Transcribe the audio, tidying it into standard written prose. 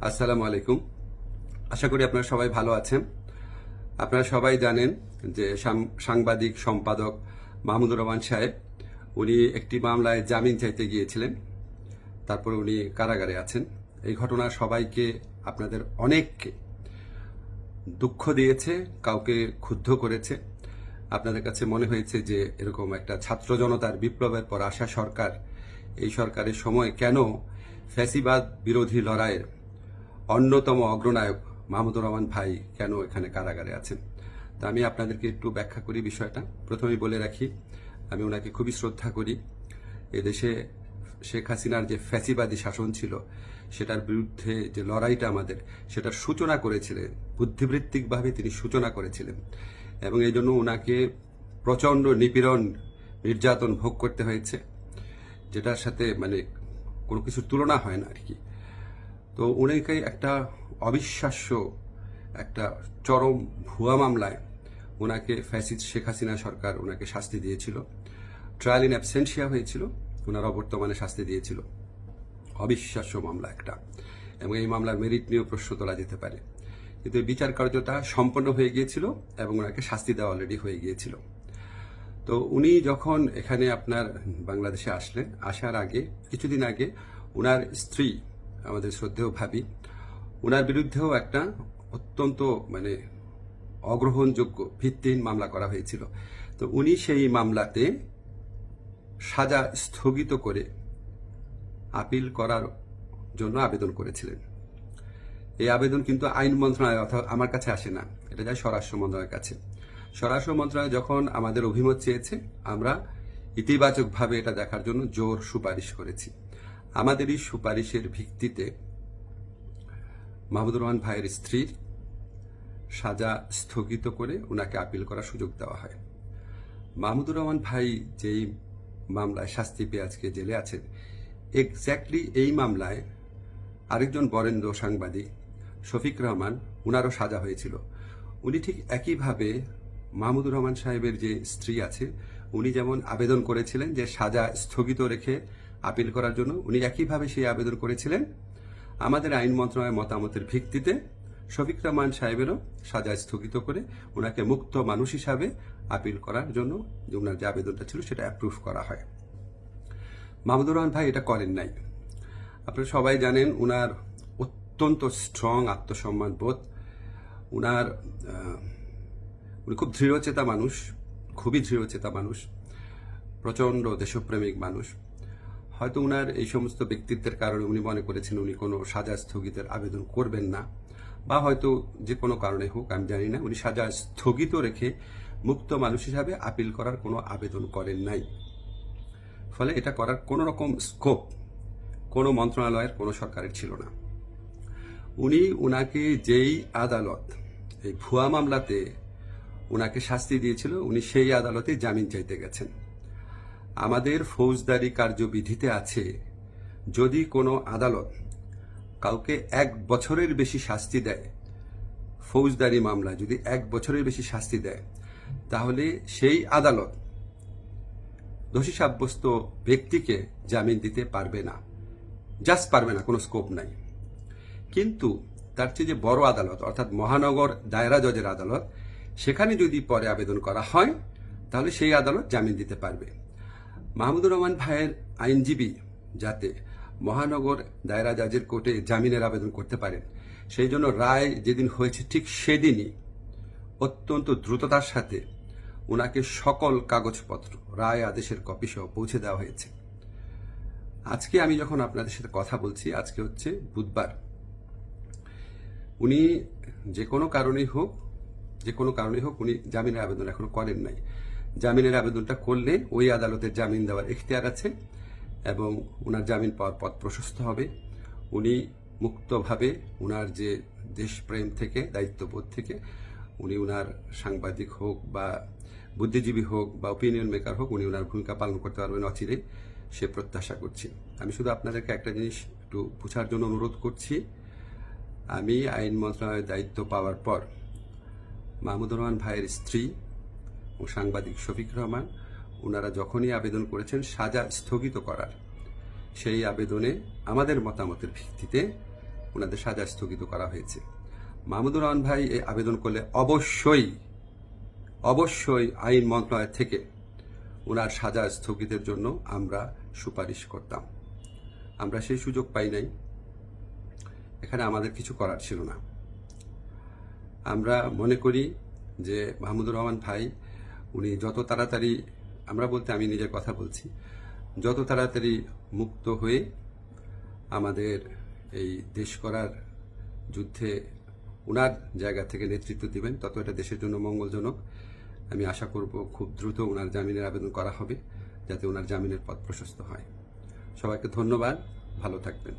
আসসালামু আলাইকুম। আশা করি আপনারা সবাই ভালো আছেন। আপনারা সবাই জানেন যে সাংবাদিক সম্পাদক মাহমুদুর রহমান সাহেব উনি একটি মামলায় জামিন চাইতে গিয়েছিলেন, তারপরে উনি কারাগারে আছেন। এই ঘটনা সবাইকে, আপনাদের অনেককে দুঃখ দিয়েছে, কাউকে ক্ষুব্ধ করেছে। আপনাদের কাছে মনে হয়েছে যে এরকম একটা ছাত্র জনতার বিপ্লবের পর আসা সরকার, এই সরকারের সময় কেন ফ্যাসিবাদ বিরোধী লড়াইয়ের অন্যতম অগ্রনায়ক মাহমুদুর রহমান ভাই কেন এখানে কারাগারে আছেন। তা আমি আপনাদেরকে একটু ব্যাখ্যা করি বিষয়টা। প্রথমেই বলে রাখি, আমি ওনাকে খুবই শ্রদ্ধা করি। এদেশে শেখ হাসিনার যে ফ্যাসিবাদী শাসন ছিল, সেটার বিরুদ্ধে যে লড়াইটা আমাদের, সেটার সূচনা করেছিলেন, বুদ্ধিবৃত্তিকভাবে তিনি সূচনা করেছিলেন, এবং এই জন্য ওনাকে প্রচণ্ড নিপীড়ন, নির্যাতন ভোগ করতে হয়েছে, যেটার সাথে কোনো কিছুর তুলনা হয় না আর কি। তো উনাকে একটা অবিশ্বাস্য, একটা চরম ভুয়া মামলায় ওনাকে ফ্যাসিস্ট শেখ হাসিনা সরকার ওনাকে শাস্তি দিয়েছিল। ট্রায়াল ইন অ্যাবসেন্সিয়া হয়েছিল, ওনার অবর্তমানে শাস্তি দিয়েছিল। অবিশ্বাস্য মামলা একটা, এবং এই মামলার মেরিট নিয়েও প্রশ্ন তোলা যেতে পারে। কিন্তু এই বিচার কার্যটা সম্পন্ন হয়ে গিয়েছিল এবং ওনাকে শাস্তি দেওয়া অলরেডি হয়ে গিয়েছিল। তো উনি যখন এখানে আপনার বাংলাদেশে আসলেন, আসার আগে কিছুদিন আগে ওনার স্ত্রী, আমাদের শ্রদ্ধেয় ভাবি, ওনার বিরুদ্ধেও একটা অত্যন্ত অগ্রহণযোগ্য ভিত্তিহীন মামলা করা হয়েছিল। তো উনি সেই মামলাতে সাজা স্থগিত করে আপিল করার জন্য আবেদন করেছিলেন। এই আবেদন কিন্তু আইন মন্ত্রণালয় অর্থাৎ আমার কাছে আসে না, এটা যায় স্বরাষ্ট্র মন্ত্রণালয়ের কাছে। স্বরাষ্ট্র মন্ত্রণালয় যখন আমাদের অভিমত চেয়েছে, আমরা ইতিবাচকভাবে এটা দেখার জন্য জোর সুপারিশ করেছি। আমাদের এই সুপারিশের ভিত্তিতে মাহমুদুর রহমান ভাইয়ের স্ত্রীর সাজা স্থগিত করে ওনাকে আপিল করার সুযোগ দেওয়া হয়। মাহমুদুর রহমান ভাই যেই মামলায় শাস্তি পেয়ে আজকে জেলে আছেন, এক্স্যাক্টলি এই মামলায় আরেকজন বরেণ্য সাংবাদিক শফিক রহমান, ওনারও সাজা হয়েছিল। উনি ঠিক একইভাবে মাহমুদুর রহমান সাহেবের যে স্ত্রী আছে, উনি যেমন আবেদন করেছিলেন যে সাজা স্থগিত রেখে আপিল করার জন্য, উনি একইভাবে সেই আবেদন করেছিলেন। আমাদের আইন মন্ত্রণালয়ের মতামতের ভিত্তিতে শফিক রহমান সাহেবেরও সাজা স্থগিত করে ওনাকে মুক্ত মানুষ হিসাবে আপিল করার জন্য যে ওনার যে আবেদনটা ছিল সেটা অ্যাপ্রুভ করা হয়। মাহমুদুর রহমান ভাই এটা করেন নাই। আপনারা সবাই জানেন ওনার অত্যন্ত স্ট্রং আত্মসম্মান বোধ, উনি খুব দৃঢ়চেতা মানুষ, খুবই দৃঢ়চেতা মানুষ, প্রচণ্ড দেশপ্রেমিক মানুষ। হয়তো উনার এই সমস্ত ব্যক্তিত্বের কারণে উনি মনে করেছেন উনি কোনো সাজা স্থগিতের আবেদন করবেন না, বা হয়তো যে কোনো কারণে হোক, আমি জানি না, উনি সাজা স্থগিত রেখে মুক্ত মানুষ হিসাবে আপিল করার কোনো আবেদন করেন নাই। ফলে এটা করার কোনো রকম স্কোপ কোনো মন্ত্রণালয়ের, কোনো সরকারের ছিল না। উনাকে যেই আদালত এই ভুয়া মামলাতে উনাকে শাস্তি দিয়েছিল, উনি সেই আদালতে জামিন চাইতে গেছেন। আমাদের ফৌজদারি কার্যবিধিতে আছে, যদি কোনো আদালত কাউকে 1 বছরের বেশি শাস্তি দেয়, ফৌজদারি মামলায় যদি 1 বছরের বেশি শাস্তি দেয়, তাহলে সেই আদালত দোষী সাব্যস্ত ব্যক্তিকে জামিন দিতে পারবে না, জাস্ট পারবে না, কোনো স্কোপ নাই। কিন্তু তার চেয়ে যে বড় আদালত, অর্থাৎ মহানগর দায়রা জজের আদালত, সেখানে যদি পরে আবেদন করা হয়, তাহলে সেই আদালত জামিন দিতে পারবে। মাহমুদুর রহমান ভাইয়ের আইনজীবী যাতে মহানগর দায়রা জজের কোর্টে জামিনের আবেদন করতে পারেন, সেই জন্য রায় যেদিন হয়েছে ঠিক সেদিনই অত্যন্ত দ্রুততার সাথে ওনাকে সকল কাগজপত্র, রায় আদেশের কপি সহ পৌঁছে দেওয়া হয়েছে। আজকে আমি যখন আপনাদের সাথে কথা বলছি, আজকে হচ্ছে বুধবার। উনি যে কোনো কারণেই হোক উনি জামিনের আবেদন এখনো করেন নাই। জামিনের আবেদনটা করলে ওই আদালতের জামিন দেওয়ার এখতিয়ার আছে এবং ওনার জামিন পাওয়ার পথ প্রশস্ত হবে। উনি মুক্তভাবে ওনার যে দেশপ্রেম থেকে, দায়িত্ববোধ থেকে, উনি ওনার সাংবাদিক হোক বা বুদ্ধিজীবী হোক বা ওপিনিয়ন মেকার হোক, উনি ওনার ভূমিকা পালন করতে পারবেন অচিরে, সে প্রত্যাশা করছি। আমি শুধু আপনাদেরকে একটা জিনিস একটু বোঝার জন্য অনুরোধ করছি। আমি আইন মন্ত্রণালয়ের দায়িত্ব পাওয়ার পর মাহমুদুর রহমান ভাইয়ের স্ত্রী ও সাংবাদিক শফিক রহমান, ওনারা যখনই আবেদন করেছেন সাজা স্থগিত করার, সেই আবেদনে আমাদের মতামতের ভিত্তিতে ওনাদের সাজা স্থগিত করা হয়েছে। মাহমুদুর রহমান ভাই এই আবেদন করলে অবশ্যই আইন মন্ত্রণালয় থেকে ওনার সাজা স্থগিতের জন্য আমরা সুপারিশ করতাম। আমরা সেই সুযোগ পাই নাই, এখানে আমাদের কিছু করার ছিল না। আমরা মনে করি যে মাহমুদুর রহমান ভাই উনি যত তাড়াতাড়ি, আমরা বলতে আমি নিজের কথা বলছি, যত তাড়াতাড়ি মুক্ত হয়ে আমাদের এই দেশ করার যুদ্ধে ওনার জায়গা থেকে নেতৃত্ব দিবেন, তত এটা দেশের জন্য মঙ্গলজনক। আমি আশা করব খুব দ্রুত ওনার জামিনের আবেদন করা হবে, যাতে ওনার জামিনের পথ প্রশস্ত হয়। সবাইকে ধন্যবাদ, ভালো থাকবেন।